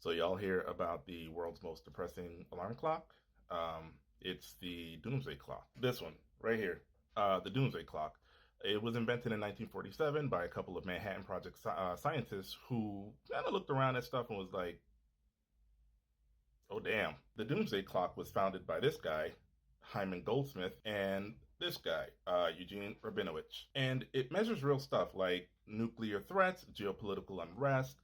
So y'all hear about the world's most depressing alarm clock? It's the Doomsday Clock. This one right here, the Doomsday Clock. It was invented in 1947 by a couple of Manhattan Project scientists who kind of looked around at stuff and was like, "Oh damn!" The Doomsday Clock was founded by this guy, Hyman Goldsmith, and this guy, Eugene Rabinowitz, and it measures real stuff like nuclear threats, geopolitical unrest,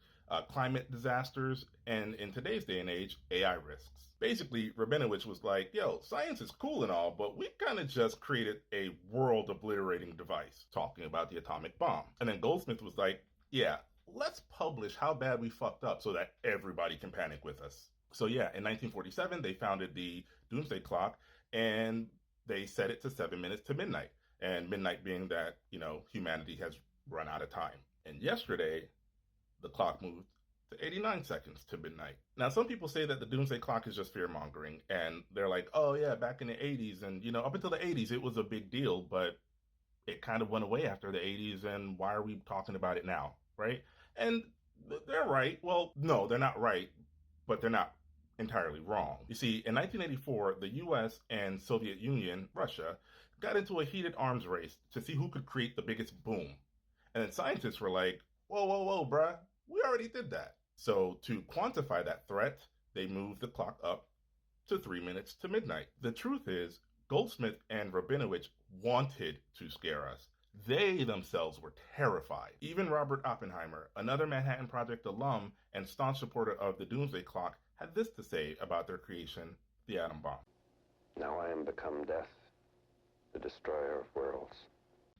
climate disasters, and in today's day and age, AI risks. Basically, Rabinowitz was like, yo, science is cool and all, but we kind of just created a world obliterating device, talking about the atomic bomb. And then Goldsmith was like, yeah, let's publish how bad we fucked up so that everybody can panic with us. So yeah, in 1947, they founded the Doomsday Clock, and they set it to 7 minutes to midnight. And midnight being that, humanity has run out of time. And yesterday, the clock moved to 89 seconds to midnight. Now, some people say that the Doomsday Clock is just fear mongering, and they're like, oh yeah, back in the 80s, and up until the 80s, it was a big deal, but it kind of went away after the 80s, and why are we talking about it now, right? And they're right. Well, no, they're not right, but they're not entirely wrong. You see, in 1984, the US and Soviet Union, Russia, got into a heated arms race to see who could create the biggest boom. And then scientists were like, whoa, whoa, whoa, bruh, we already did that. So to quantify that threat, they moved the clock up to 3 minutes to midnight. The truth is, Goldsmith and Rabinowitz wanted to scare us. They themselves were terrified. Even Robert Oppenheimer, another Manhattan Project alum and staunch supporter of the Doomsday Clock, had this to say about their creation, the atom bomb. Now I am become death, the destroyer of worlds.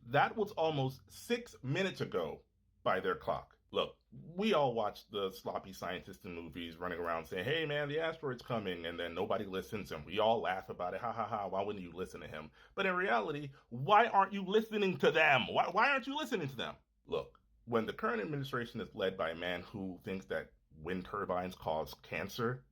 That was almost 6 minutes ago by their clock. Look, we all watch the sloppy scientists in movies running around saying, hey man, the asteroid's coming, and then nobody listens, and we all laugh about it, ha ha ha, why wouldn't you listen to him? But in reality, why aren't you listening to them? Why aren't you listening to them? Look, when the current administration is led by a man who thinks that wind turbines cause cancer,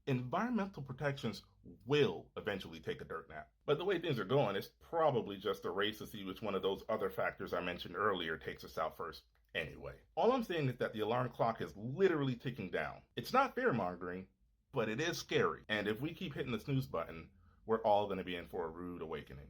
environmental protections will eventually take a dirt nap. But the way things are going, it's probably just a race to see which one of those other factors I mentioned earlier takes us out first. Anyway, all I'm saying is that the alarm clock is literally ticking down. It's not fear-mongering, but it is scary. And if we keep hitting the snooze button, we're all going to be in for a rude awakening.